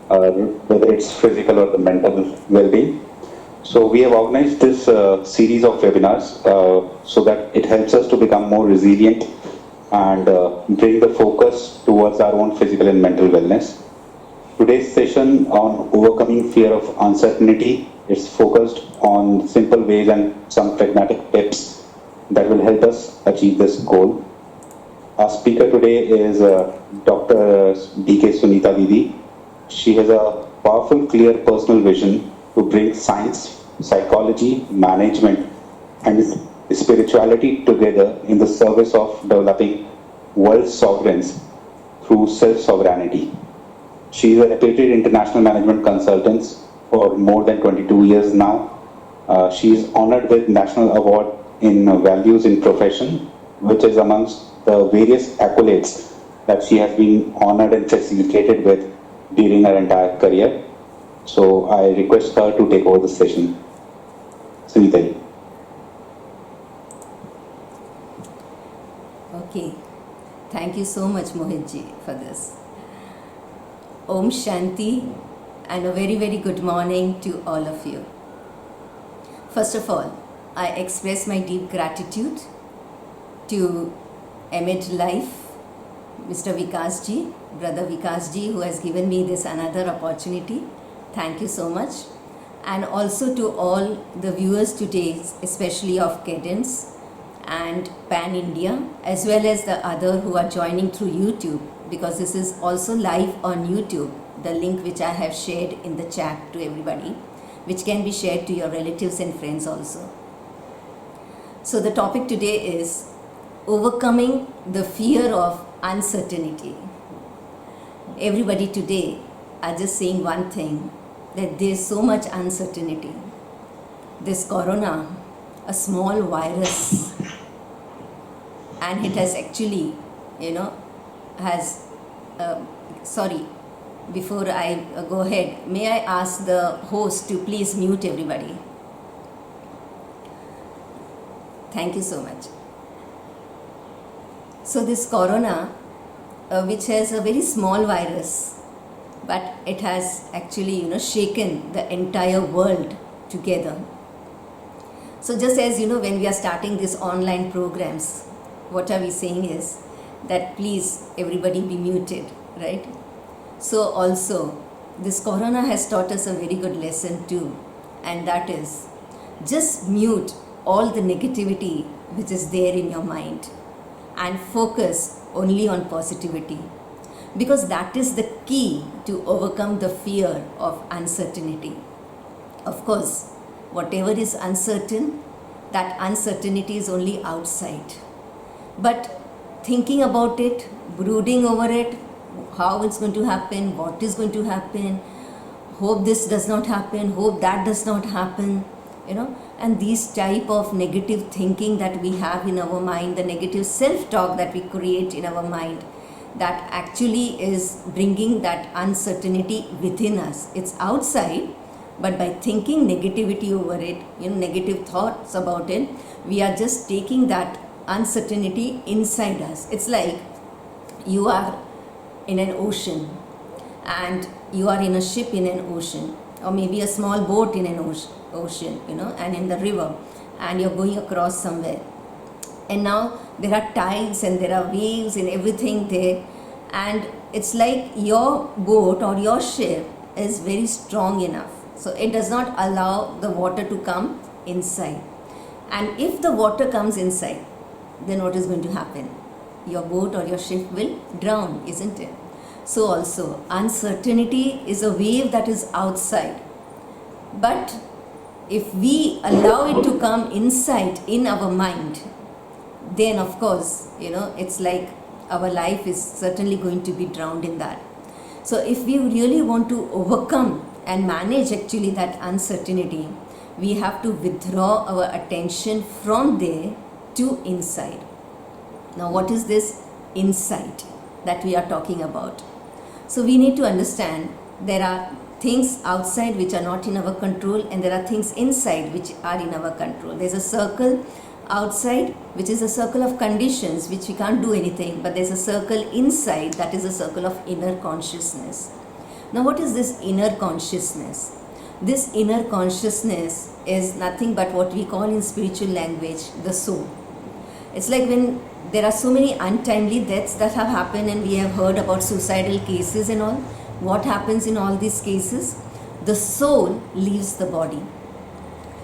whether it's physical or the mental well-being. So we have organized this series of webinars so that it helps us to become more resilient and bring the focus towards our own physical and mental wellness. Today's session on overcoming fear of uncertainty is focused on simple ways and some pragmatic tips that will help us achieve this goal. Our speaker today is Dr. D.K. Sunita Didi. She has a powerful, clear personal vision to bring science, psychology, management, and spirituality together in the service of developing world sovereigns through self-sovereignty. She is a reputed international management consultant for more than 22 years now. She is honored with National Award in Values in Profession, which is amongst the various accolades that she has been honored and facilitated with during her entire career. So I request her to take over the session. Sunita. Okay, thank you so much Mohitji for this. Om Shanti and a very very good morning to all of you. First of all, I express my deep gratitude to Emid Life, Mr. Vikas ji, Brother Vikas ji, who has given me this another opportunity. Thank you so much. And also to all the viewers today, especially of Cadence and Pan India, as well as the other who are joining through YouTube, because this is also live on YouTube, the link which I have shared in the chat to everybody, which can be shared to your relatives and friends also. So the topic today is overcoming the fear of uncertainty. Everybody today are just saying one thing, that there is so much uncertainty. This corona, a small virus, and it has actually, sorry, before I go ahead, may I ask the host to please mute everybody. Thank you so much. So this corona, which has a very small virus, but it has actually, shaken the entire world together. So just as, when we are starting these online programs, what are we saying is that please everybody be muted, right? So also, this corona has taught us a very good lesson too, and that is just mute all the negativity which is there in your mind and focus only on positivity, because that is the key to overcome the fear of uncertainty. Of course, whatever is uncertain, that uncertainty is only outside. But thinking about it, brooding over it, how it's going to happen, what is going to happen, hope this does not happen, hope that does not happen, and these type of negative thinking that we have in our mind, the negative self-talk that we create in our mind, that actually is bringing that uncertainty within us. It's outside, but by thinking negativity over it, negative thoughts about it, we are just taking that uncertainty inside us. It's like you are in an ocean and you are in a ship in an ocean, or maybe a small boat in an ocean, and in the river, and you're going across somewhere. And now there are tides and there are waves and everything there, and it's like your boat or your ship is very strong enough, so it does not allow the water to come inside. And if the water comes inside, then what is going to happen? Your boat or your ship will drown, isn't it? So also, uncertainty is a wave that is outside, but if we allow it to come inside in our mind, then of course, it's like our life is certainly going to be drowned in that. So if we really want to overcome and manage actually that uncertainty, we have to withdraw our attention from there to inside. Now what is this insight that we are talking about? So we need to understand there are things outside which are not in our control, and there are things inside which are in our control. There's a circle outside which is a circle of conditions which we can't do anything, but there's a circle inside that is a circle of inner consciousness. Now, what is this inner consciousness? This inner consciousness is nothing but what we call in spiritual language the soul. It's like when there are so many untimely deaths that have happened, and we have heard about suicidal cases and all. What happens in all these cases? The soul leaves the body.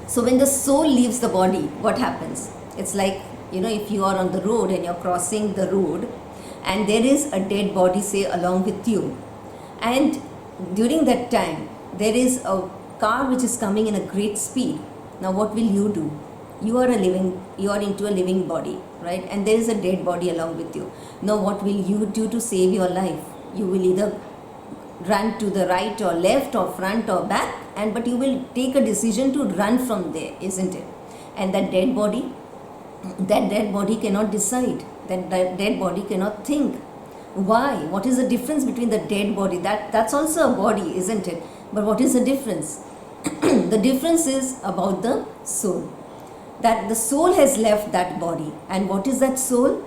So when the soul leaves the body, what happens? It's like, if you are on the road and you're crossing the road and there is a dead body, say, along with you, and during that time there is a car which is coming in a great speed. Now what will you do? You are into a living body, right? And there is a dead body along with you. Now what will you do to save your life? You will either run to the right or left or front or back, but you will take a decision to run from there, isn't it? And that dead body cannot decide. That dead body cannot think. Why? What is the difference between the dead body? That's also a body, isn't it? But what is the difference? The difference is about the soul. That the soul has left that body. And what is that soul?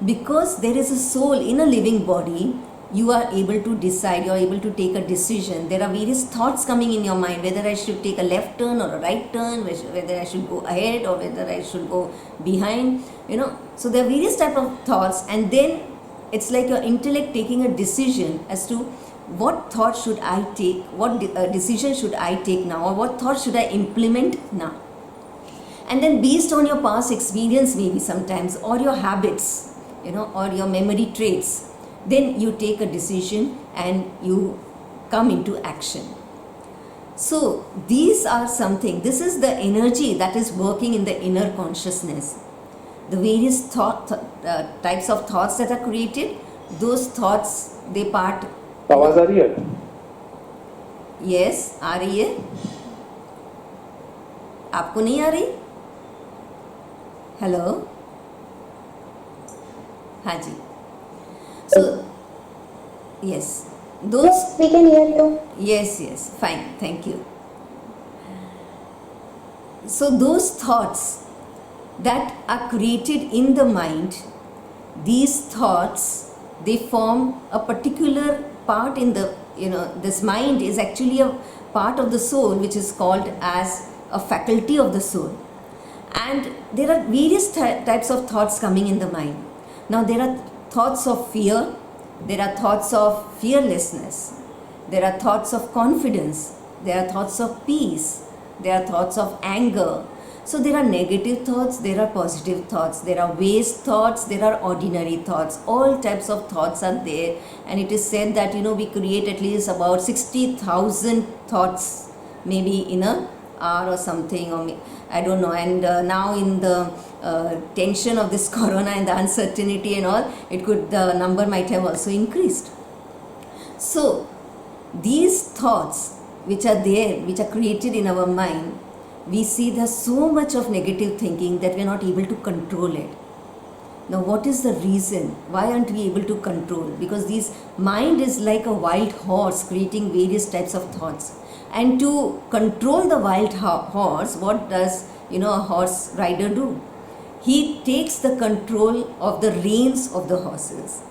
Because there is a soul in a living body, you are able to decide, you are able to take a decision. There are various thoughts coming in your mind, whether I should take a left turn or a right turn, whether I should go ahead or whether I should go behind, So there are various types of thoughts, and then it's like your intellect taking a decision as to what thought should I take, what decision should I take now, or what thought should I implement now. And then based on your past experience maybe sometimes, or your habits, or your memory traits, then you take a decision and you come into action. So these are something, this is the energy that is working in the inner consciousness. The various types of thoughts that are created, those thoughts, they part. आवाज आ रही है? Yes, आ रही है. आपको नहीं आ रही? Hello. हाँ जी. So, yes, those. Yes, we can hear you. Yes, fine, thank you. So those thoughts that are created in the mind, these thoughts, they form a particular part in the, this mind is actually a part of the soul which is called as a faculty of the soul. And there are various types of thoughts coming in the mind. Now there are thoughts of fear, there are thoughts of fearlessness, there are thoughts of confidence, there are thoughts of peace, there are thoughts of anger. So there are negative thoughts, there are positive thoughts, there are waste thoughts, there are ordinary thoughts. All types of thoughts are there, and it is said that we create at least about 60,000 thoughts maybe in an hour or something, or I don't know. And now in the tension of this corona and the uncertainty and all, the number might have also increased. So these thoughts which are there, which are created in our mind, we see there's so much of negative thinking that we're not able to control it. Now what is the reason? Why aren't we able to control? Because this mind is like a wild horse creating various types of thoughts. And to control the wild horse, what does a horse rider do? He takes the control of the reins of the horses.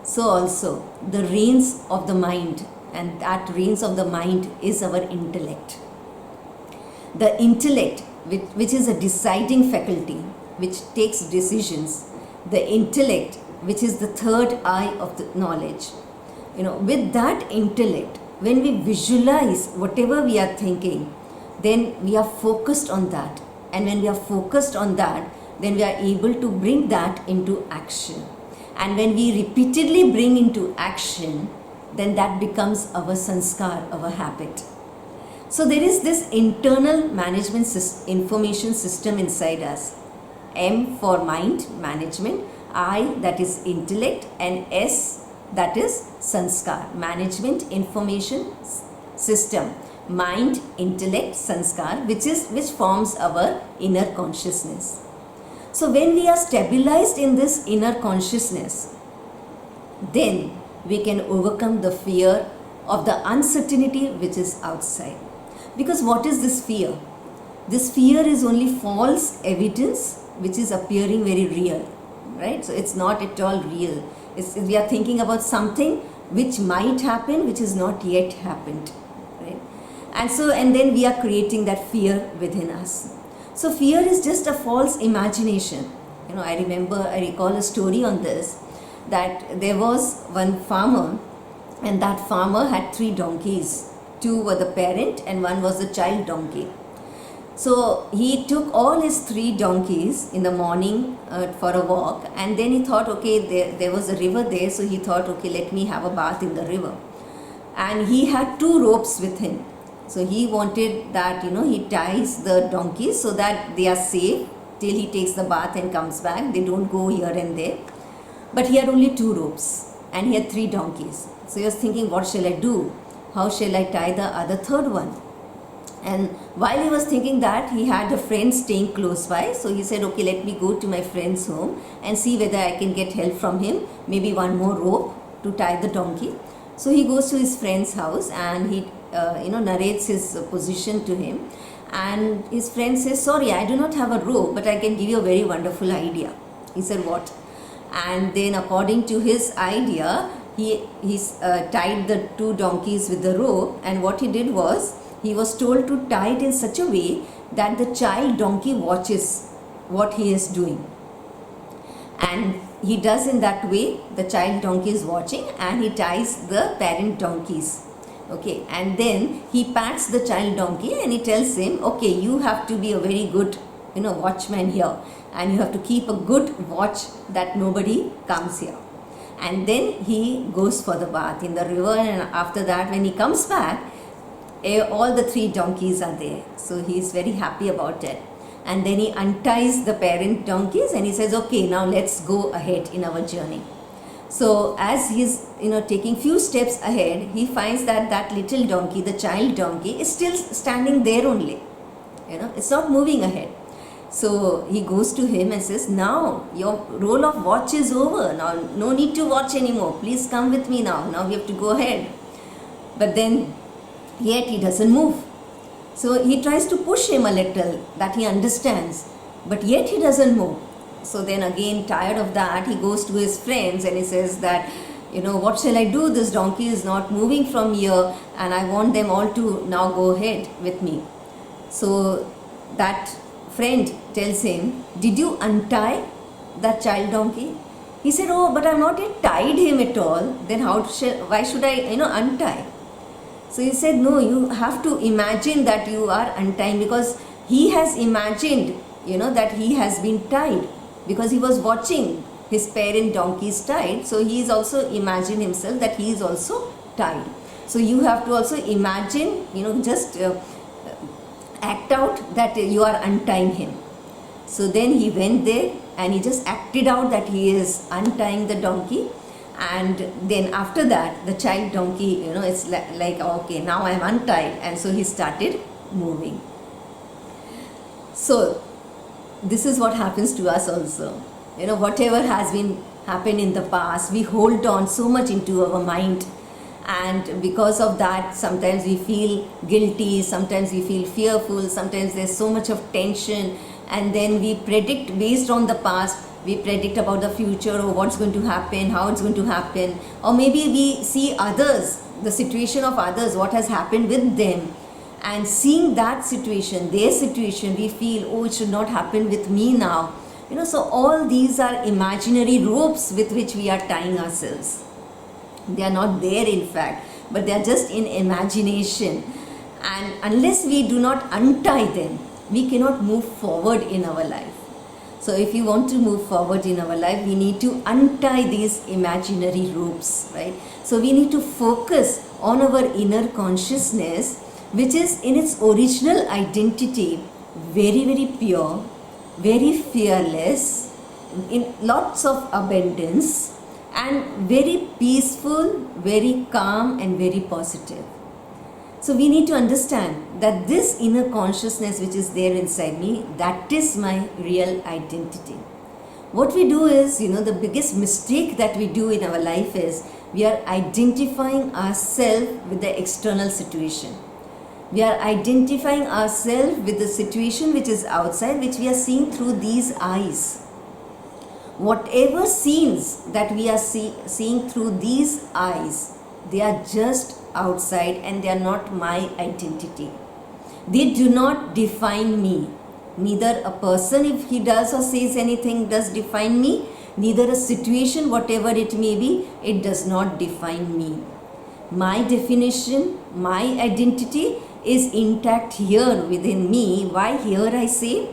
So also the reins of the mind, and that reins of the mind is our intellect. The intellect, which is a deciding faculty, which takes decisions. The intellect, which is the third eye of the knowledge. With that intellect, when we visualize whatever we are thinking, then we are focused on that. And when we are focused on that, then we are able to bring that into action. And when we repeatedly bring into action, then that becomes our sanskar, our habit. So there is this internal management information system inside us. M for mind, management, I, that is intellect, and S, that is sanskar, management information system. Mind, intellect, sanskar, which forms our inner consciousness. So when we are stabilized in this inner consciousness, then we can overcome the fear of the uncertainty which is outside. Because what is this fear? This fear is only false evidence which is appearing very real, right? So it's not at all real. We are thinking about something which might happen, which is not yet happened, right? And then we are creating that fear within us. So fear is just a false imagination. I recall a story on this, that there was one farmer, and that farmer had 3 donkeys. 2 were the parent and 1 was the child donkey. So he took all his 3 donkeys in the morning for a walk, and then he thought, okay, there was a river there, so he thought, okay, let me have a bath in the river. And he had 2 ropes with him. So he wanted that, he ties the donkeys so that they are safe till he takes the bath and comes back. They don't go here and there. But he had only 2 ropes and he had 3 donkeys. So he was thinking, what shall I do? How shall I tie the other third one? And while he was thinking that, he had a friend staying close by. So he said, okay, let me go to my friend's home and see whether I can get help from him. Maybe one more rope to tie the donkey. So he goes to his friend's house and he narrates his position to him. And his friend says, sorry, I do not have a rope, but I can give you a very wonderful idea. He said, what? And then according to his idea, he tied the 2 donkeys with the rope, and what he did was, he was told to tie it in such a way that the child donkey watches what he is doing. And he does in that way, the child donkey is watching, and he ties the parent donkeys. Okay, and then he pats the child donkey and he tells him, okay, you have to be a very good watchman here, and you have to keep a good watch that nobody comes here. And then he goes for the bath in the river, and after that, when he comes back, all the 3 donkeys are there. So he is very happy about it. And then he unties the parent donkeys and he says, okay, now let's go ahead in our journey. So as he's taking few steps ahead, he finds that that little donkey, the child donkey, is still standing there only. It's not moving ahead. So he goes to him and says, now your role of watch is over. Now no need to watch anymore. Please come with me now. Now we have to go ahead. But then yet he doesn't move. So he tries to push him a little, that he understands, but yet he doesn't move. So then again, tired of that, he goes to his friends and he says that, what shall I do? This donkey is not moving from here and I want them all to now go ahead with me. So that friend tells him, did you untie that child donkey? He said, oh, but I've not yet tied him at all. Then why should I, untie? So he said, no, you have to imagine that you are untying, because he has imagined, that he has been tied, because he was watching his parent donkeys tied. So he is also imagined himself that he is also tied. So you have to also imagine, just act out that you are untying him. So then he went there and he just acted out that he is untying the donkey. And then after that, the child donkey, it's like, okay, now I'm untied. And so he started moving. So this is what happens to us also. Whatever has been happened in the past, we hold on so much into our mind. And because of that, sometimes we feel guilty, sometimes we feel fearful, sometimes there's so much of tension. And then we predict based on the past. We predict about the future, or what's going to happen, how it's going to happen. Or maybe we see others, the situation of others, what has happened with them. And seeing that situation, their situation, we feel, oh, it should not happen with me now. So all these are imaginary ropes with which we are tying ourselves. They are not there in fact, but they are just in imagination. And unless we do not untie them, we cannot move forward in our life. So if you want to move forward in our life, we need to untie these imaginary ropes, right? So we need to focus on our inner consciousness, which is in its original identity very, very pure, very fearless, in lots of abundance, and very peaceful, very calm, and very positive. So we need to understand that this inner consciousness which is there inside me, that is my real identity. What we do is, the biggest mistake that we do in our life is we are identifying ourselves with the external situation. We are identifying ourselves with the situation which is outside, which we are seeing through these eyes. whatever scenes that we are seeing through these eyes, they are just outside and they are not my identity. They do not define me. Neither a person, if he does or says anything, does define me. Neither a situation, whatever it may be, it does not define me. My definition, my identity is intact here within me. Why here I say?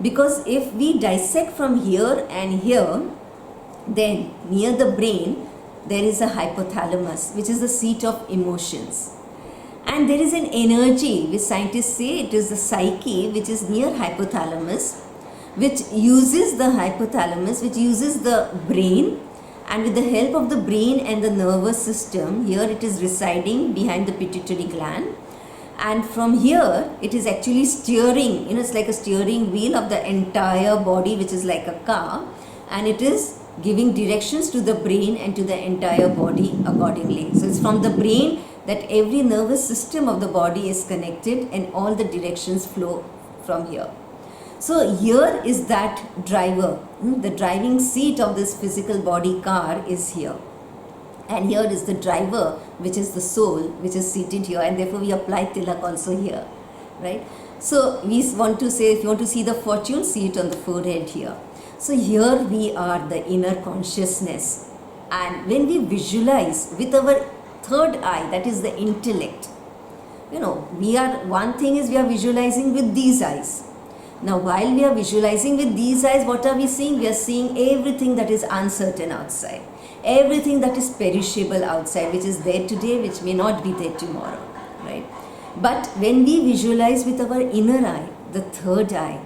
Because if we dissect from here and here, then near the brain there is a hypothalamus, which is the seat of emotions. And there is an energy which scientists say it is the psyche, which is near hypothalamus, which uses the brain, and with the help of the brain and the nervous system, here it is residing behind the pituitary gland, and from here it is actually steering, it's like a steering wheel of the entire body, which is like a car, and it is giving directions to the brain and to the entire body accordingly. So it's from the brain that every nervous system of the body is connected and all the directions flow from here. So here is that driver, the driving seat of this physical body car is here. And here is the driver, which is the soul, which is seated here, and therefore we apply tilak also here, right? So we want to say, if you want to see the fortune, see it on the forehead here. So here we are the inner consciousness, and when we visualize with our third eye, that is the intellect, one thing is we are visualizing with these eyes. Now while we are visualizing with these eyes, what are we seeing? We are seeing everything that is uncertain outside, everything that is perishable outside, which is there today, which may not be there tomorrow, right? But when we visualize with our inner eye, the third eye,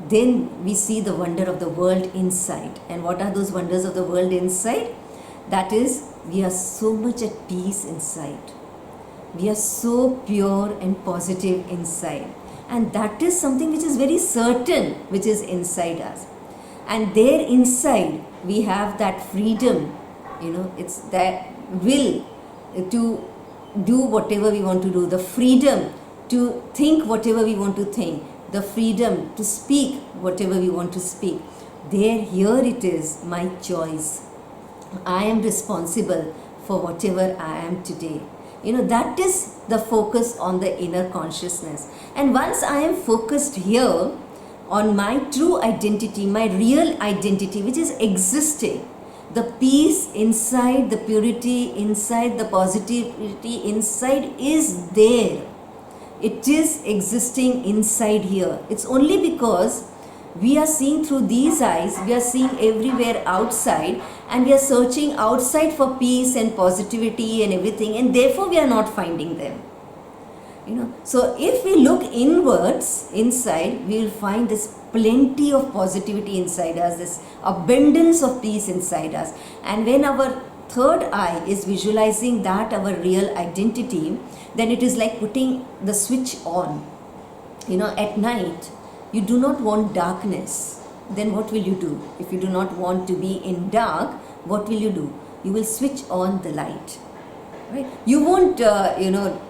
then we see the wonder of the world inside. And what are those wonders of the world inside? That is, we are so much at peace inside. We are so pure and positive inside. And that is something which is very certain, which is inside us. And there inside, we have that freedom, it's that will to do whatever we want to do, the freedom to think whatever we want to think, the freedom to speak whatever we want to speak. Here it is, my choice. I am responsible for whatever I am today. That is the focus on the inner consciousness. And once I am focused here on my true identity, my real identity, which is existing, the peace inside, the purity inside, the positivity inside is there. It is existing inside here. It's only because we are seeing through these eyes, we are seeing everywhere outside, and we are searching outside for peace and positivity and everything, and therefore we are not finding them. So if we look inwards, inside, we will find this plenty of positivity inside us, this abundance of peace inside us. And when our third eye is visualizing that our real identity, then it is like putting the switch on. At night, you do not want darkness. Then what will you do? If you do not want to be in dark, what will you do? You will switch on the light. Right? You won't,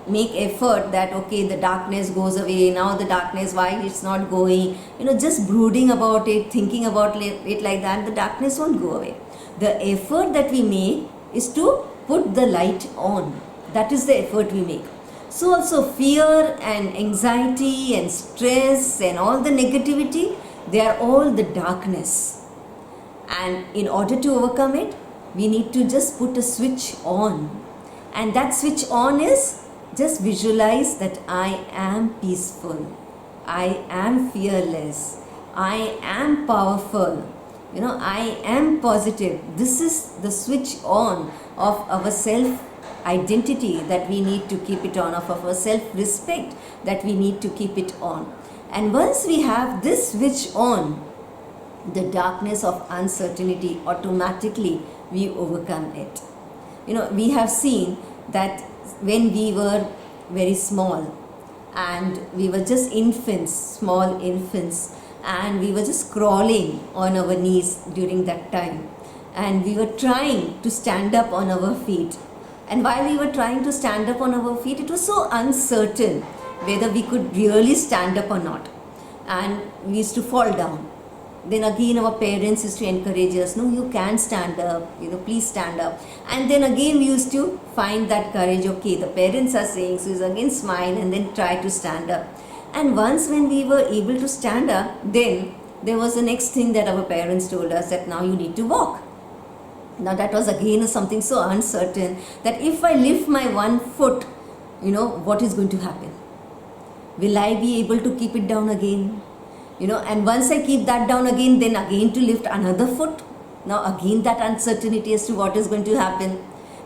make effort that, okay, the darkness goes away, now the darkness, why it's not going, just brooding about it, thinking about it like that, the darkness won't go away. The effort that we make is to put the light on. That is the effort we make. So also fear and anxiety and stress and all the negativity, they are all the darkness. And in order to overcome it, we need to just put a switch on. And that switch on is just visualize that I am peaceful, I am fearless, I am powerful, I am positive. This is the switch on of our self identity that we need to keep it on, of our self-respect that we need to keep it on. And once we have this switch on, the darkness of uncertainty, automatically we overcome it. We have seen that when we were very small and we were just infants, small infants, and we were just crawling on our knees during that time, and we were trying to stand up on our feet. And while we were trying to stand up on our feet, it was so uncertain whether we could really stand up or not. And we used to fall down. then again our parents used to encourage us, no, you can stand up, please stand up. And then again we used to find that courage, okay, the parents are saying, so is again smile and then try to stand up. And once when we were able to stand up, then there was the next thing that our parents told us, that now you need to walk. Now that was again something so uncertain, that if I lift my one foot, what is going to happen? Will I be able to keep it down again? And once I keep that down again, then again to lift another foot. Now again that uncertainty as to what is going to happen.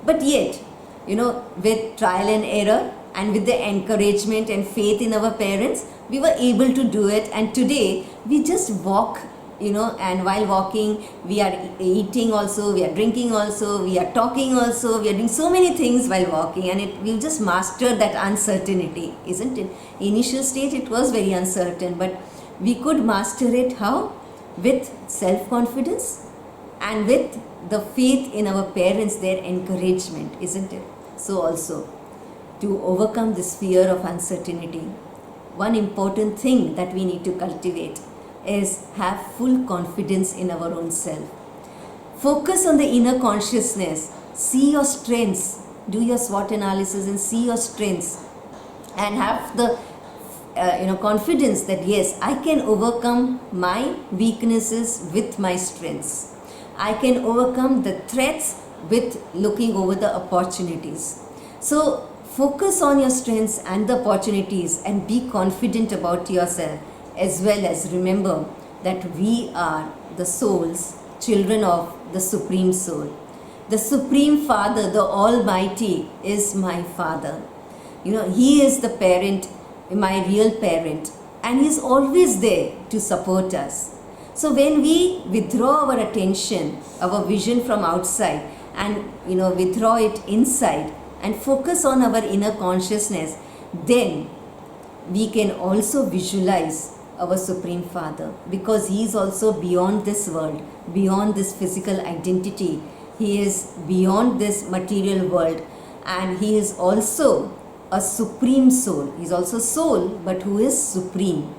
But yet, with trial and error and with the encouragement and faith in our parents, we were able to do it. And today we just walk, and while walking, we are eating also, we are drinking also, we are talking also, we are doing so many things while walking, and we've just mastered that uncertainty, isn't it? Initial stage it was very uncertain, but we could master it how? With self-confidence and with the faith in our parents, their encouragement, isn't it? So also, to overcome this fear of uncertainty, one important thing that we need to cultivate is have full confidence in our own self. Focus on the inner consciousness, see your strengths, do your SWOT analysis and see your strengths, and have the confidence that yes, I can overcome my weaknesses with my strengths. I can overcome the threats with looking over the opportunities. So focus on your strengths and the opportunities and be confident about yourself, as well as remember that we are the souls, children of the Supreme Soul. The Supreme Father, the Almighty, is my Father. He is the parent, my real parent, and He is always there to support us. So when we withdraw our attention, our vision from outside, and withdraw it inside and focus on our inner consciousness, then we can also visualize our Supreme Father, because He is also beyond this world, beyond this physical identity. He is beyond this material world, and He is also a supreme soul. He is also soul, but who is supreme.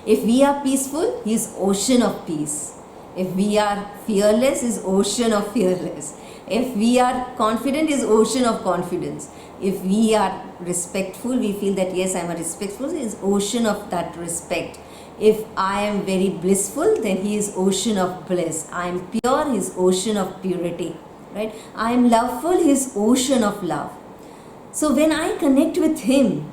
If we are peaceful, He is ocean of peace. If we are fearless, He is ocean of fearless. If we are confident, He is ocean of confidence. If we are respectful, we feel that yes, I am a respectful, He is ocean of that respect. If I am very blissful, then He is ocean of bliss. I am pure, He is ocean of purity. Right? I am loveful, He is ocean of love. So when I connect with Him,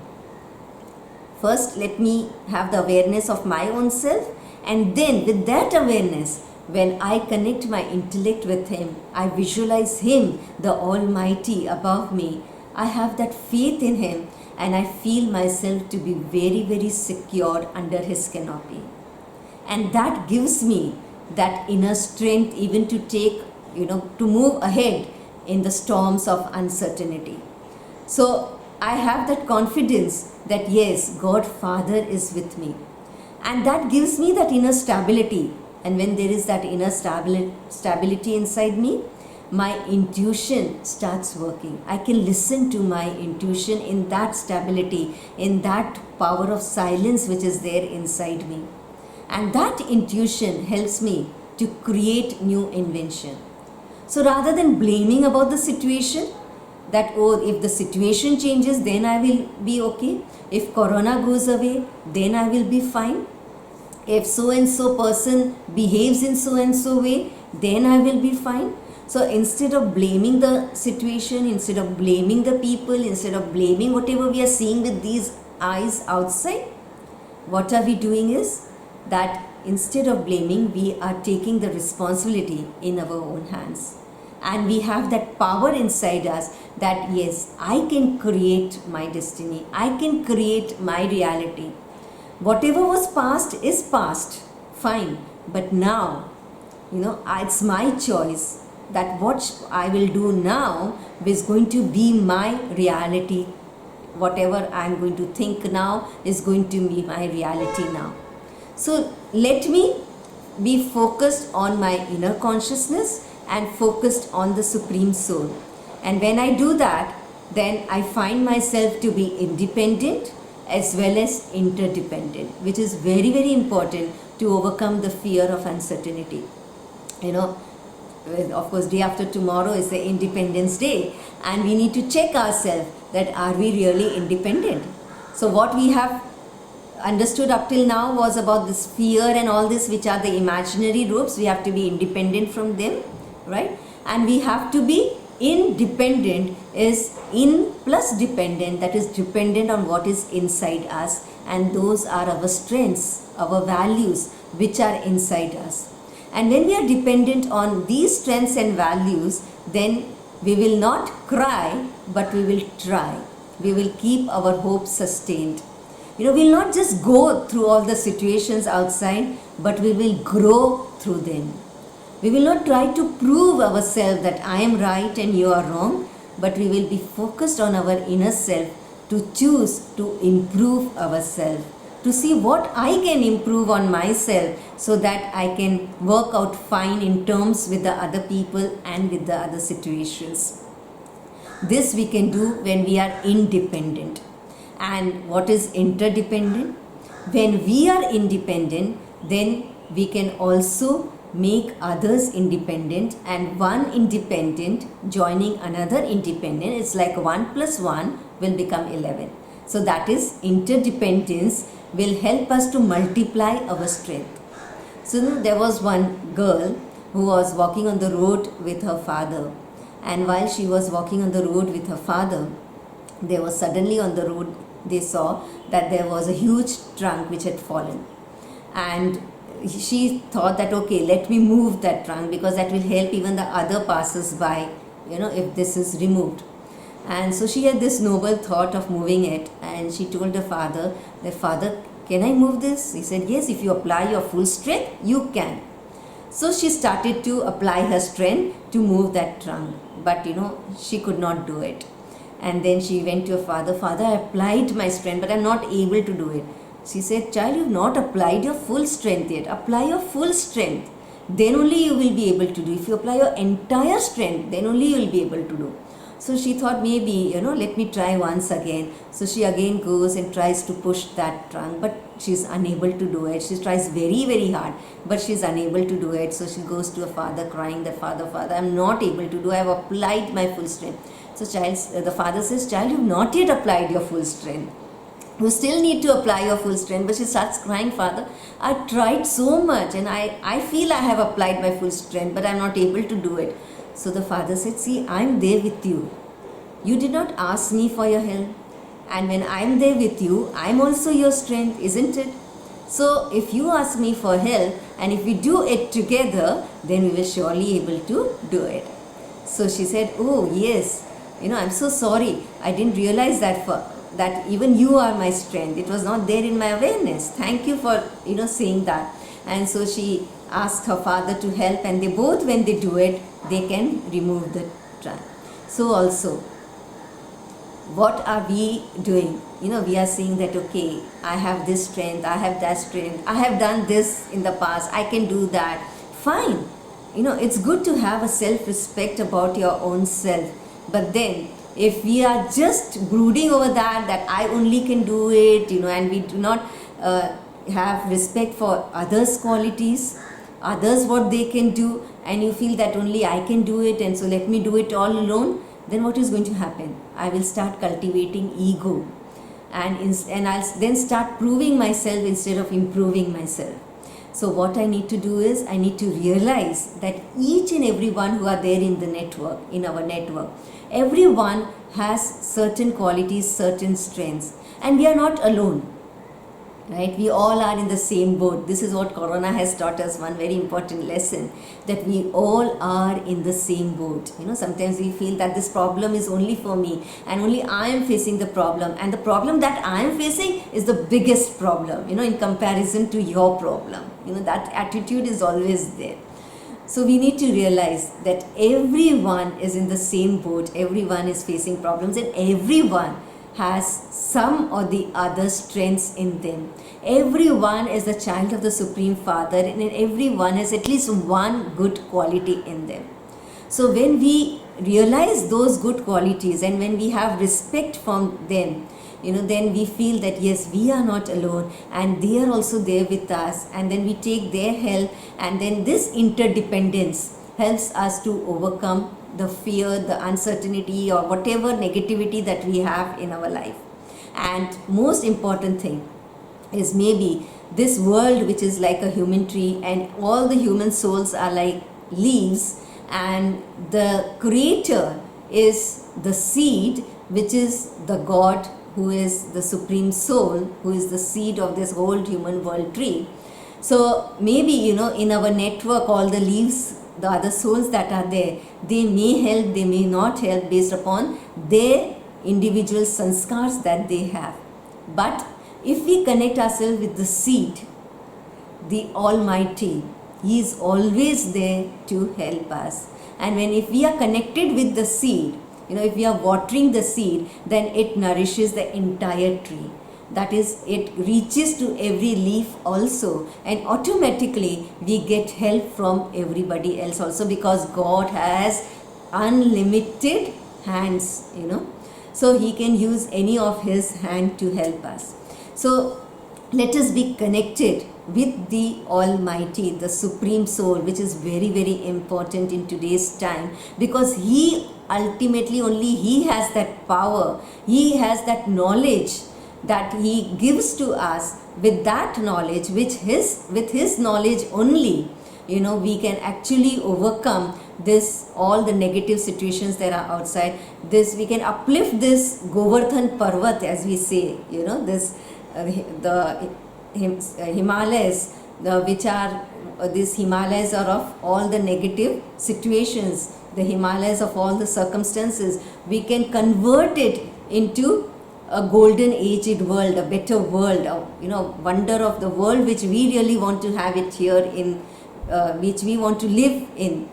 first let me have the awareness of my own self, and then with that awareness, when I connect my intellect with Him, I visualize Him, the Almighty, above me. I have that faith in Him, and I feel myself to be very, very secured under His canopy. And that gives me that inner strength even to take, to move ahead in the storms of uncertainty. So I have that confidence that yes, God Father is with me. And that gives me that inner stability. And when there is that inner stability inside me, my intuition starts working. I can listen to my intuition in that stability, in that power of silence which is there inside me. And that intuition helps me to create new invention. So rather than blaming about the situation, that if the situation changes, then I will be okay. If Corona goes away, then I will be fine. If so and so person behaves in so and so way, then I will be fine. So instead of blaming the situation, instead of blaming the people, instead of blaming whatever we are seeing with these eyes outside, what are we doing is that instead of blaming, we are taking the responsibility in our own hands. And we have that power inside us that yes, I can create my destiny. I can create my reality. Whatever was past is past, fine. But now, it's my choice that what I will do now is going to be my reality. Whatever I am going to think now is going to be my reality now. So let me be focused on my inner consciousness and focused on the Supreme Soul. And when I do that, then I find myself to be independent, as well as interdependent, which is very, very important to overcome the fear of uncertainty. You know, well, of course, day after tomorrow is the Independence Day, and we need to check ourselves that are we really independent. So what we have understood up till now was about this fear and all this, which are the imaginary ropes. We have to be independent from them, right? And we have to be independent, is in plus dependent, that is dependent on what is inside us, and those are our strengths, our values, which are inside us. And when we are dependent on these strengths and values, then we will not cry, but we will try. We will keep our hope sustained. You know, we'll not just go through all the situations outside, but we will grow through them. We will not try to prove ourselves that I am right and you are wrong, but we will be focused on our inner self to choose to improve ourselves, to see what I can improve on myself so that I can work out fine in terms with the other people and with the other situations. This we can do when we are independent. And what is interdependent? When we are independent, then we can also make others independent, and one independent joining another independent, it's like 1 plus 1 will become 11. So that is, interdependence will help us to multiply our strength. So there was one girl who was walking on the road with her father, and while she was walking on the road with her father, there was suddenly on the road, they saw that there was a huge trunk which had fallen, and she thought that, okay, let me move that trunk because that will help even the other passers by, you know, if this is removed. And so she had this noble thought of moving it, and she told her father, Father, can I move this? He said, yes, if you apply your full strength, you can. So she started to apply her strength to move that trunk, but you know, she could not do it. And then she went to her father, Father, I applied my strength, but I'm not able to do it. She said, child, you've not applied your full strength yet. Apply your full strength. Then only you will be able to do. If you apply your entire strength, then only you will be able to do. So she thought, maybe, you know, let me try once again. So she again goes and tries to push that trunk, but she's unable to do it. She tries very, very hard, but she's unable to do it. So she goes to her father crying that, Father, I'm not able to do. I have applied my full strength. So the father says, child, you've not yet applied your full strength. You still need to apply your full strength. But she starts crying, Father, I tried so much and I feel I have applied my full strength, but I'm not able to do it. So the father said, see, I'm there with you. You did not ask me for your help. And when I'm there with you, I'm also your strength, isn't it? So if you ask me for help and if we do it together, then we will surely able to do it. So she said, oh yes, you know, I'm so sorry. I didn't realize that even you are my strength. It was not there in my awareness. Thank you for, you know, saying that. And so she asked her father to help, and they both, when they do it, they can remove the trunk. So also, what are we doing? You know, we are saying that, okay, I have this strength, I have that strength, I have done this in the past, I can do that. Fine. You know, it's good to have a self-respect about your own self. But then, if we are just brooding over that I only can do it, you know, and we do not have respect for others' qualities, others what they can do, and you feel that only I can do it, and so let me do it all alone, then what is going to happen? I will start cultivating ego, and I'll then start proving myself instead of improving myself. So what I need to do is, I need to realize that each and every one who are there in the network, in our network, everyone has certain qualities, certain strengths, and we are not alone, right? We all are in the same boat. This is what Corona has taught us, one very important lesson, that we all are in the same boat. You know, sometimes we feel that this problem is only for me and only I am facing the problem, and the problem that I am facing is the biggest problem, you know, in comparison to your problem. You know, that attitude is always there. So we need to realize that everyone is in the same boat, everyone is facing problems, and everyone has some or the other strengths in them. Everyone is the child of the Supreme Father, and everyone has at least one good quality in them. So when we realize those good qualities and when we have respect from them, then we feel that yes, we are not alone and they are also there with us, and then we take their help, and then this interdependence helps us to overcome the fear, the uncertainty, or whatever negativity that we have in our life. And most important thing is maybe this world which is like a human tree and all the human souls are like leaves, and the creator is the seed, which is the God, who is the supreme soul, who is the seed of this whole human world tree. So maybe in our network, all the leaves, the other souls that are there, they may help, they may not help based upon their individual sanskars that they have. But if we connect ourselves with the seed, the Almighty, He is always there to help us. And if we are connected with the seed, if we are watering the seed, then it nourishes the entire tree. That is, it reaches to every leaf also, and automatically we get help from everybody else also, because God has unlimited hands, so He can use any of His hand to help us. So let us be connected with the Almighty, the Supreme Soul, which is very, very important in today's time, because He ultimately, only He has that power, He has that knowledge that He gives to us. With that knowledge, with His knowledge only, we can actually overcome this, all the negative situations that are outside. This, we can uplift this Govardhan Parvat, as we say, this the Himalayas, which are these Himalayas are of all the negative situations, the Himalayas of all the circumstances. We can convert it into a golden aged world, a better world, wonder of the world which we really want to have it here in, which we want to live in.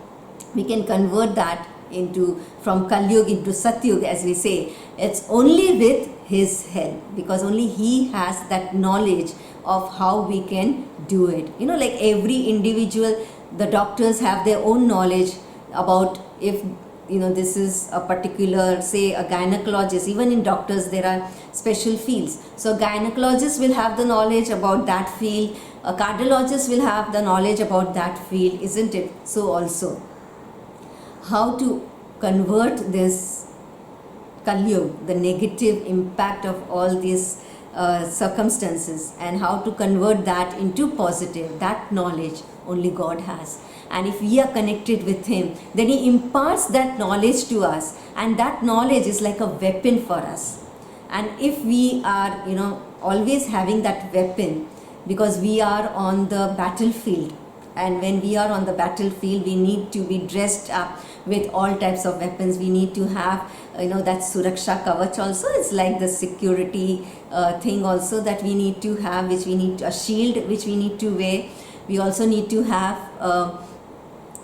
We can convert that into, from Kalyug into Satyug, as we say. It's only with His help, because only He has that knowledge of how we can do it. Like every individual, the doctors have their own knowledge about, if this is a particular, say a gynecologist, even in doctors there are special fields. So gynecologist will have the knowledge about that field, a cardiologist will have the knowledge about that field, isn't it? So also, how to convert this Kalyug, the negative impact of all these circumstances, and how to convert that into positive, that knowledge only God has. And if we are connected with Him, then He imparts that knowledge to us, and that knowledge is like a weapon for us. And if we are always having that weapon, because we are on the battlefield, and when we are on the battlefield, we need to be dressed up with all types of weapons. We need to have that Suraksha Kavach also. It's like the security thing also that we need to have, which we need, a shield which we need to wear. We also need to have a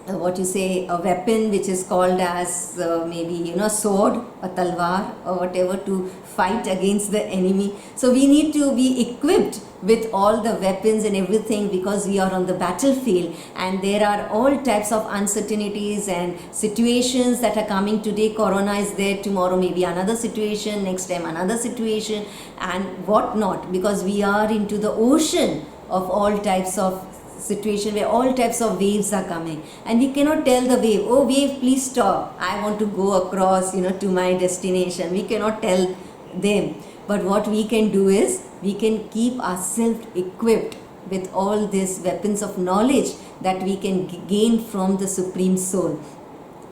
weapon which is called as maybe a sword, a talwar or whatever, to fight against the enemy. So we need to be equipped with all the weapons and everything, because we are on the battlefield, and there are all types of uncertainties and situations that are coming. Today corona is there, tomorrow maybe another situation, next time another situation, and what not, because we are into the ocean of all types of situation where all types of waves are coming, and we cannot tell the wave, oh wave, please stop, I want to go across to my destination. We cannot tell them, but what we can do is we can keep ourselves equipped with all these weapons of knowledge that we can gain from the Supreme Soul.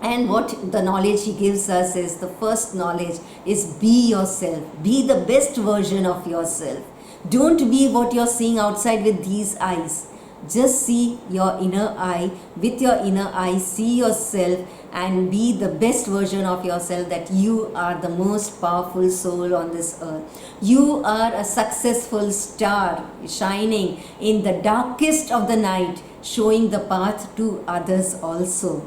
And what the knowledge He gives us is, the first knowledge is, be yourself, be the best version of yourself. Don't be what you're seeing outside with these eyes. Just see your inner eye. With your inner eye, see yourself and be the best version of yourself, that you are the most powerful soul on this earth. You are a successful star shining in the darkest of the night, showing the path to others also,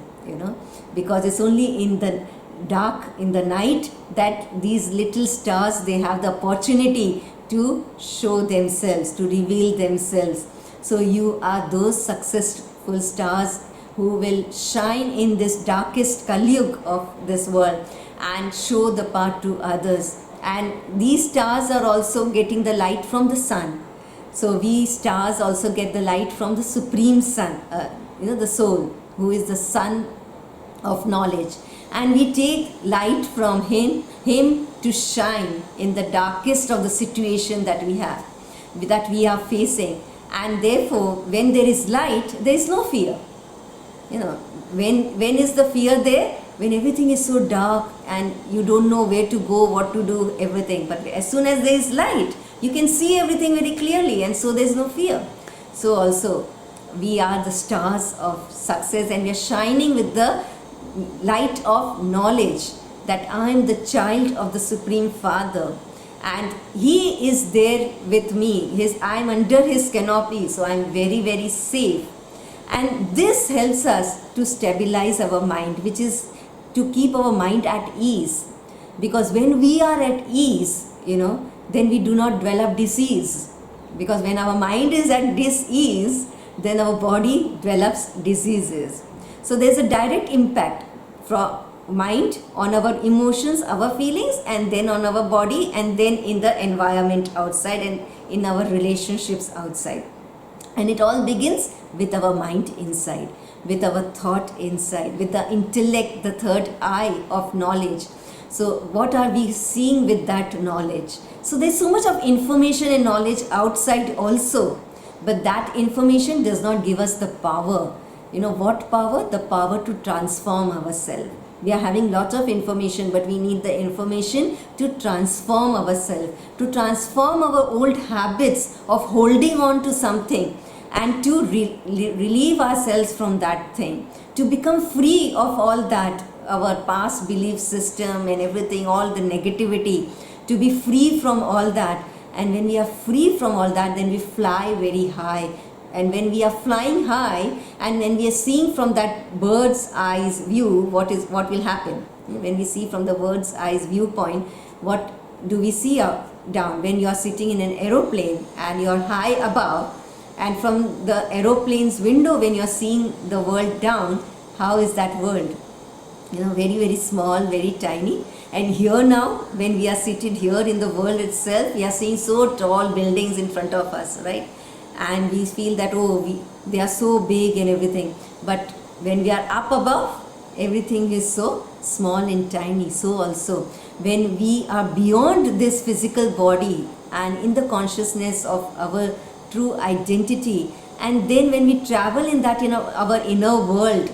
because it's only in the dark, in the night, that these little stars, they have the opportunity to show themselves, to reveal themselves. So you are those successful stars who will shine in this darkest Kalyug of this world and show the path to others. and these stars are also getting the light from the sun. So we stars also get the light from the supreme sun, the soul, who is the sun of knowledge, and we take light from him to shine in the darkest of the situation that we are facing. And therefore, when there is light, there is no fear. When is the fear there? When everything is so dark and you don't know where to go, what to do, everything. But as soon as there is light, you can see everything very clearly, and so there is no fear. So also, we are the stars of success, and we are shining with the light of knowledge that I am the child of the Supreme Father, and He is there with me. I am under His canopy, so I am very, very safe. And this helps us to stabilize our mind, which is to keep our mind at ease. Because when we are at ease, then we do not develop disease. Because when our mind is at dis-ease, then our body develops diseases. So there's a direct impact from mind on our emotions, our feelings, and then on our body, and then in the environment outside and in our relationships outside. And it all begins with our mind inside, with our thought inside, with the intellect, the third eye of knowledge. So what are we seeing with that knowledge? So there's so much of information and knowledge outside also, but that information does not give us the power. What power? The power to transform ourselves. We are having lots of information, but we need the information to transform ourselves, to transform our old habits of holding on to something, and to relieve ourselves from that thing, to become free of all that, our past belief system and everything, all the negativity, to be free from all that. And when we are free from all that, then we fly very high. And when we are flying high, and when we are seeing from that bird's eyes view, what will happen? When we see from the bird's eyes viewpoint, what do we see down? When you are sitting in an aeroplane and you are high above, and from the aeroplane's window, when you are seeing the world down, how is that world? Very, very small, very tiny. And here now, when we are seated here in the world itself, we are seeing so tall buildings in front of us, right? And we feel that, they are so big and everything. But when we are up above, everything is so small and tiny. So also, when we are beyond this physical body and in the consciousness of our true identity, and then when we travel in that, our inner world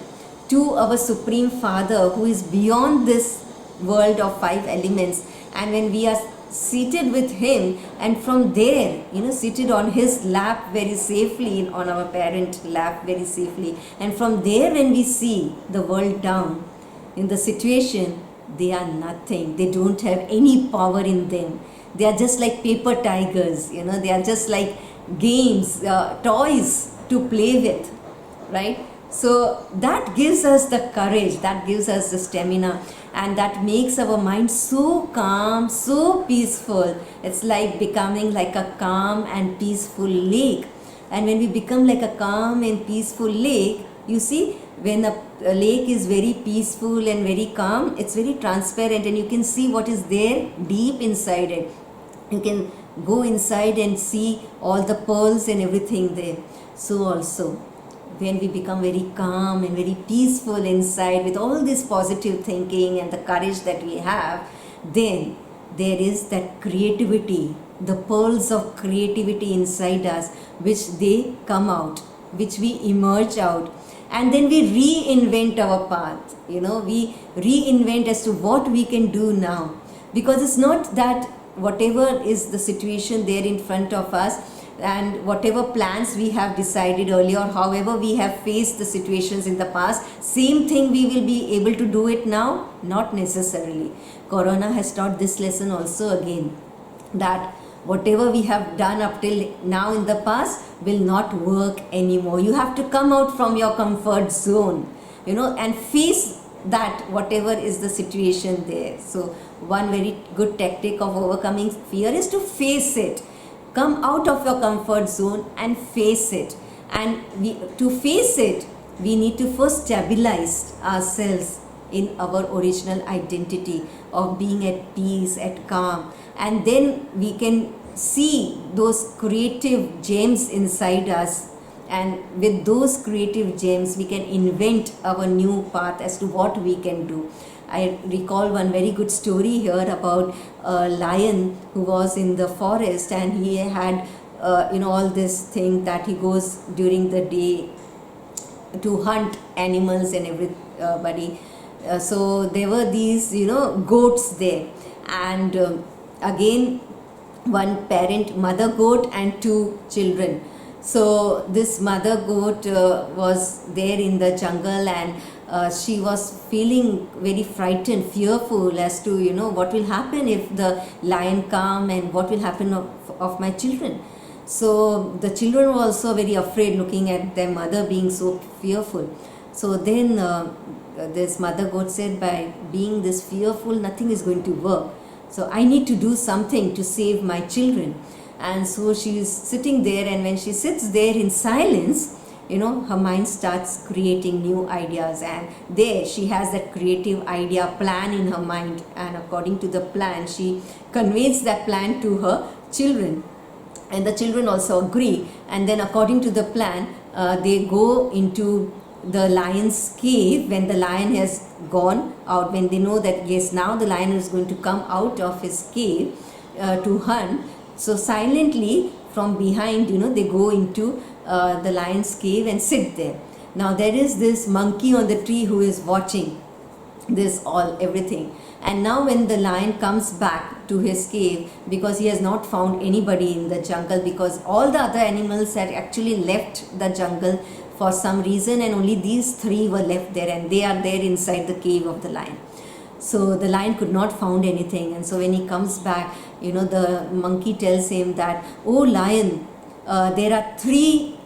to our Supreme Father, who is beyond this world of five elements, and when we are seated with Him, and from there, seated on His lap very safely, on our parent lap very safely, and from there when we see the world down in the situation, they are nothing. They don't have any power in them. They are just like paper tigers, they are just like games, toys to play with, right? So that gives us the courage, that gives us the stamina, and that makes our mind so calm, so peaceful. It's like becoming like a calm and peaceful lake. And when we become like a calm and peaceful lake, you see, when a lake is very peaceful and very calm, it's very transparent, and you can see what is there deep inside it. You can go inside and see all the pearls and everything there. So also, when we become very calm and very peaceful inside with all this positive thinking and the courage that we have, then there is that creativity, the pearls of creativity inside us, which they come out, which we emerge out, and then we reinvent our path. We reinvent as to what we can do now, because it's not that whatever is the situation there in front of us, and whatever plans we have decided earlier, or however we have faced the situations in the past, same thing we will be able to do it now? Not necessarily. Corona has taught this lesson also again, that whatever we have done up till now in the past will not work anymore. You have to come out from your comfort zone, and face that whatever is the situation there. So one very good tactic of overcoming fear is to face it. Come out of your comfort zone and face it. And to face it, we need to first stabilize ourselves in our original identity of being at peace, at calm, and then we can see those creative gems inside us, and with those creative gems we can invent our new path as to what we can do. I recall one very good story here about a lion who was in the forest, and he had all this thing that he goes during the day to hunt animals and everybody. So there were these goats there, and again one parent mother goat and two children. So this mother goat was there in the jungle, and she was feeling very frightened, fearful as to what will happen if the lion come, and what will happen of my children. So the children were also very afraid, looking at their mother being so fearful. So then this mother goat said, by being this fearful, nothing is going to work. So I need to do something to save my children. And so she is sitting there, and when she sits there in silence, her mind starts creating new ideas, and there she has that creative idea plan in her mind, and according to the plan she conveys that plan to her children, and the children also agree. And then according to the plan they go into the lion's cave when the lion has gone out, when they know that yes, now the lion is going to come out of his cave to hunt. So silently from behind, they go into the lion's cave and sit there. Now there is this monkey on the tree who is watching this everything. And now when the lion comes back to his cave, because he has not found anybody in the jungle, because all the other animals had actually left the jungle for some reason, and only these three were left there, and they are there inside the cave of the lion. So the lion could not found anything, and so when he comes back, the monkey tells him that, oh lion, there are three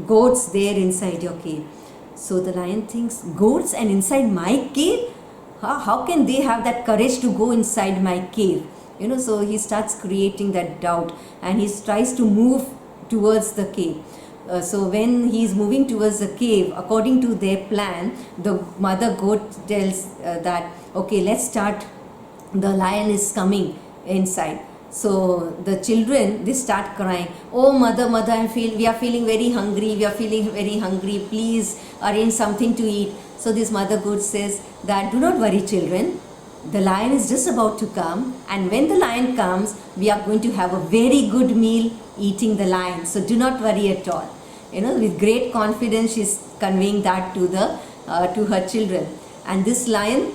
goats there inside your cave. So the lion thinks, goats and inside my cave? How can they have that courage to go inside my cave? So he starts creating that doubt, and he tries to move towards the cave. So when he is moving towards the cave, according to their plan, the mother goat tells that, okay, let's start, the lion is coming inside. So the children, they start crying, oh mother, we are feeling very hungry, please arrange something to eat. So this mother goat says that, do not worry children, the lion is just about to come, and when the lion comes, we are going to have a very good meal eating the lion, so do not worry at all. With great confidence she's conveying that to her children. And this lion,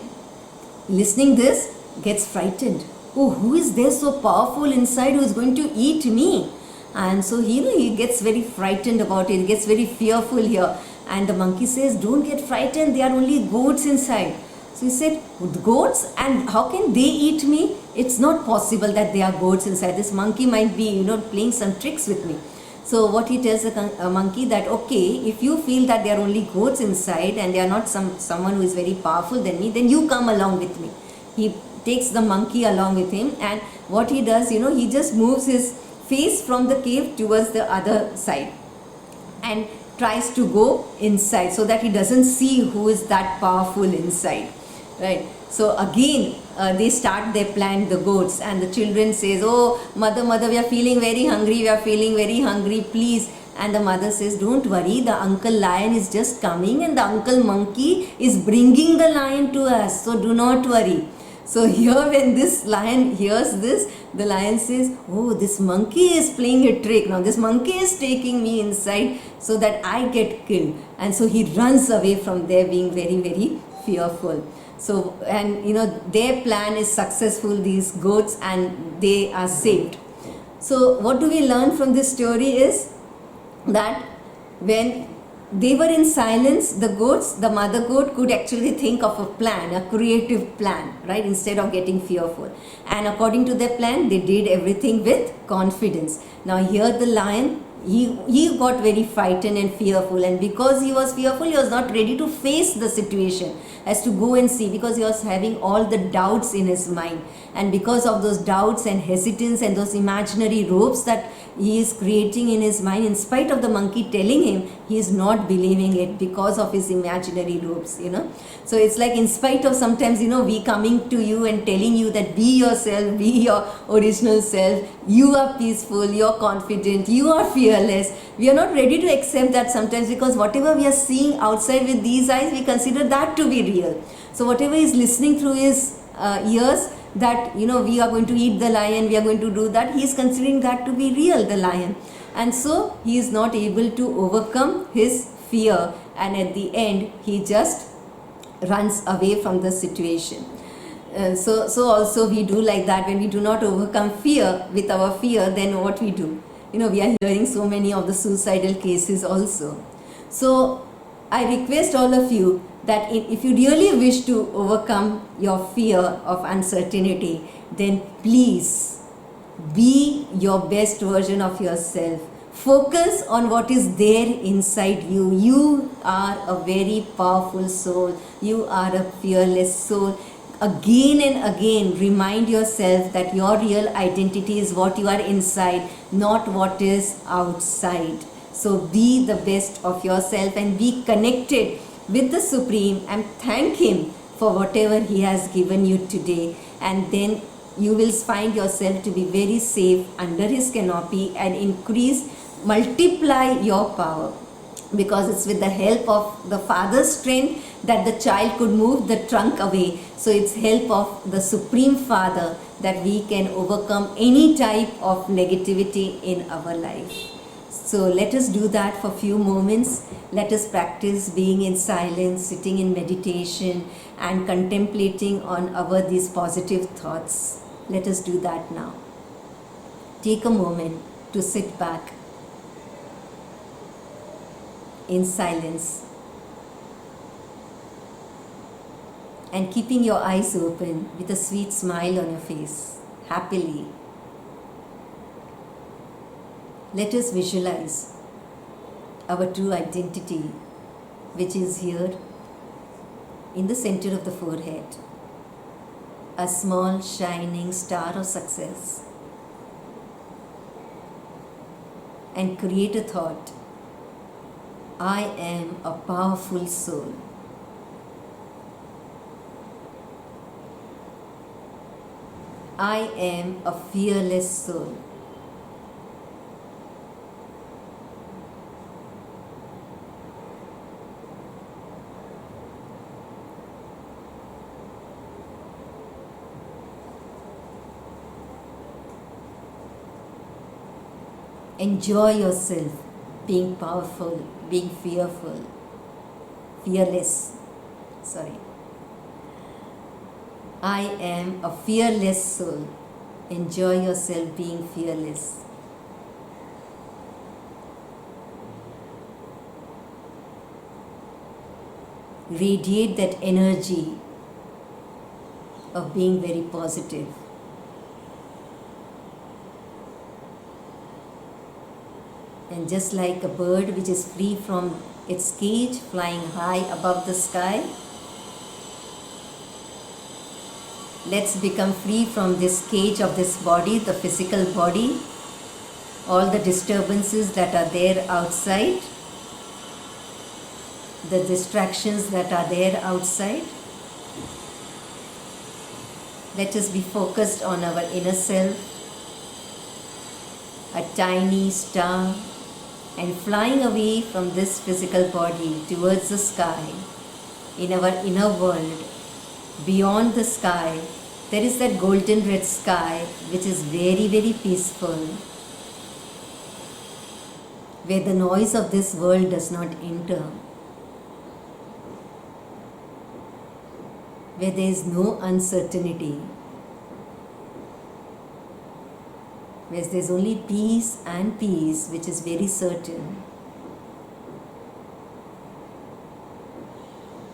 listening this, gets frightened. Oh, who is there so powerful inside who is going to eat me? And so he gets very frightened about it, he gets very fearful here. And the monkey says, don't get frightened, they are only goats inside. So he said, goats, and how can they eat me? It's not possible that they are goats inside. This monkey might be playing some tricks with me. So what he tells the monkey that, okay, if you feel that they are only goats inside and they are not someone who is very powerful than me, then you come along with me. He takes the monkey along with him, and what he does, he just moves his face from the cave towards the other side and tries to go inside so that he doesn't see who is that powerful inside, right? So again they start their plan, the goats, and the children says, oh mother, we are feeling very hungry, please. And the mother says, don't worry, the uncle lion is just coming, and the uncle monkey is bringing the lion to us, so do not worry. So here when this lion hears this, the lion says, oh, this monkey is playing a trick. Now this monkey is taking me inside so that I get killed. And so he runs away from there being very fearful. So, and their plan is successful, these goats, and they are saved. So what do we learn from this story is that when they were in silence, the goats, the mother goat could actually think of a plan, a creative plan, right, instead of getting fearful. And according to their plan, they did everything with confidence. Now here the lion, he got very frightened and fearful, and because he was fearful, he was not ready to face the situation. has to go and see, because he was having all the doubts in his mind. And because of those doubts and hesitance and those imaginary ropes that he is creating in his mind, in spite of the monkey telling him, he is not believing it because of his imaginary ropes, So it's like, in spite of sometimes, we coming to you and telling you that be yourself, be your original self, you are peaceful, you are confident, you are fearless. We are not ready to accept that sometimes, because whatever we are seeing outside with these eyes, we consider that to be real. So whatever is listening through his ears, that we are going to eat the lion, we are going to do that, he is considering that to be real, the lion. And so he is not able to overcome his fear, and at the end he just runs away from the situation. So also we do like that. When we do not overcome fear with our fear, then what we do? We are hearing so many of the suicidal cases also. So I request all of you that if you really wish to overcome your fear of uncertainty, then please be your best version of yourself. Focus on what is there inside you. You are a very powerful soul. You are a fearless soul. Again and again remind yourself that your real identity is what you are inside, not what is outside. So be the best of yourself and be connected with the Supreme and thank Him for whatever He has given you today. And then you will find yourself to be very safe under His canopy and multiply your power. Because it's with the help of the Father's strength that the child could move the trunk away. So it's help of the Supreme Father that we can overcome any type of negativity in our life. So let us do that for a few moments. Let us practice being in silence, sitting in meditation and contemplating on these positive thoughts. Let us do that now. Take a moment to sit back in silence and keeping your eyes open with a sweet smile on your face, happily. Let us visualize our true identity, which is here in the center of the forehead, a small shining star of success, and create a thought: I am a powerful soul. I am a fearless soul. Enjoy yourself being powerful, being fearless. I am a fearless soul. Enjoy yourself being fearless. Radiate that energy of being very positive. And just like a bird which is free from its cage, flying high above the sky, let's become free from this cage of this body, the physical body, all the disturbances that are there outside, the distractions that are there outside. Let us be focused on our inner self, a tiny star, and flying away from this physical body towards the sky. In our inner world, beyond the sky, there is that golden red sky which is very, very peaceful, where the noise of this world does not enter, where there is no uncertainty, where there is only peace and peace which is very certain.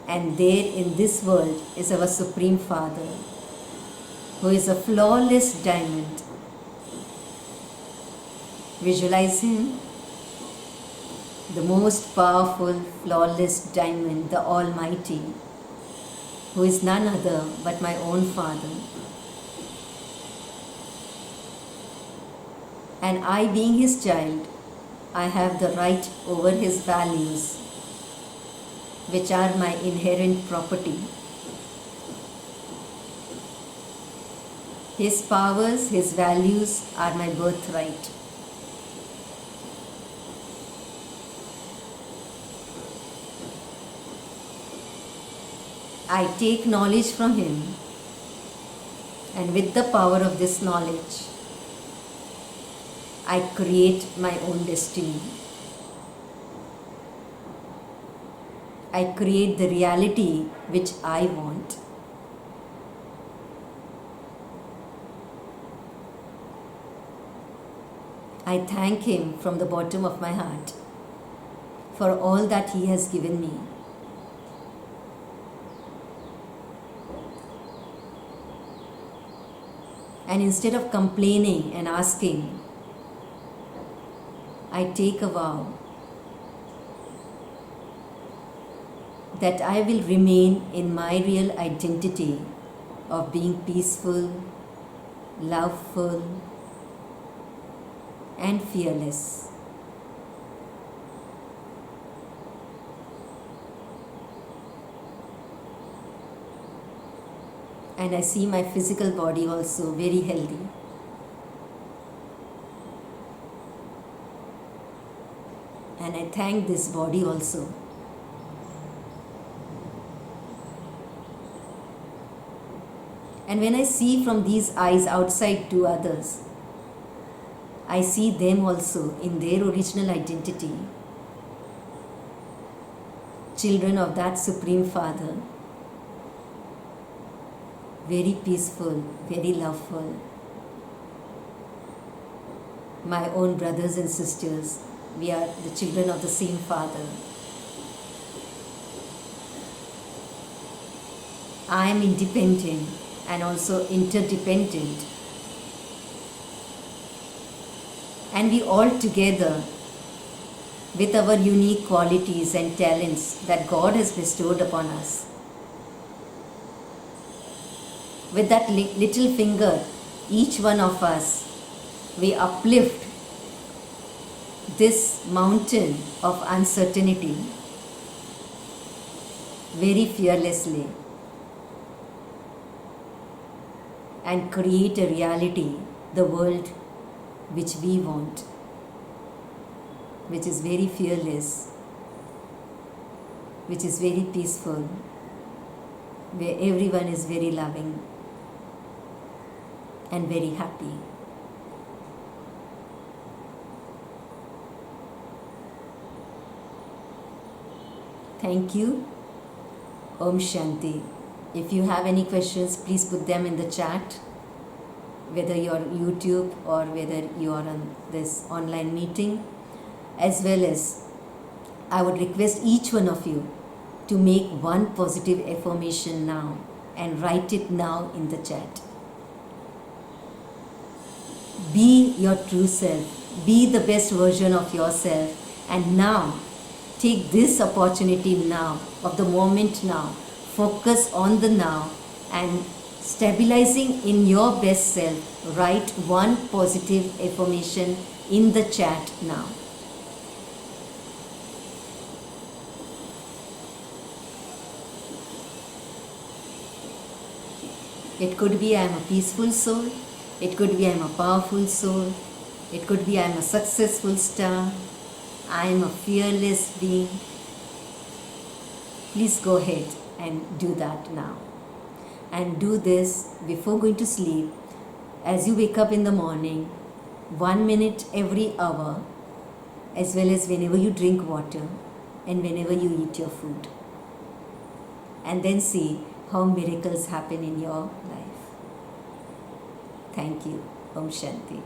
And there in this world is our Supreme Father, who is a flawless diamond. Visualize Him, the most powerful, flawless diamond, the Almighty. who is none other but my own Father. And I, being his child, I have the right over his values, which are my inherent property. His powers, his values are my birthright. I take knowledge from him, and with the power of this knowledge, I create my own destiny. I create the reality which I want. I thank him from the bottom of my heart for all that he has given me. And instead of complaining and asking, I take a vow that I will remain in my real identity of being peaceful, loveful, and fearless. And I see my physical body also very healthy. And I thank this body also. And when I see from these eyes outside to others, I see them also in their original identity, children of that Supreme Father, very peaceful, very loveful, my own brothers and sisters. We are the children of the same Father. I am independent and also interdependent. And we all together, with our unique qualities and talents that God has bestowed upon us, with that little finger, each one of us, we uplift this mountain of uncertainty very fearlessly and create a reality, the world which we want, which is very fearless, which is very peaceful, where everyone is very loving and very happy. Thank you. Om Shanti. If you have any questions, please put them in the chat, whether you're on YouTube or whether you are on this online meeting. As well as, I would request each one of you to make one positive affirmation now and write it now in the chat. Be your true self. Be the best version of yourself. And now, take this opportunity now, of the moment now. Focus on the now and stabilizing in your best self. Write one positive affirmation in the chat now. It could be I am a peaceful soul. It could be I am a powerful soul. It could be I am a successful star. I am a fearless being. Please go ahead and do that now. And do this before going to sleep, as you wake up in the morning, 1 minute every hour, as well as whenever you drink water and whenever you eat your food. And then see how miracles happen in your life. Thank you. Om Shanti.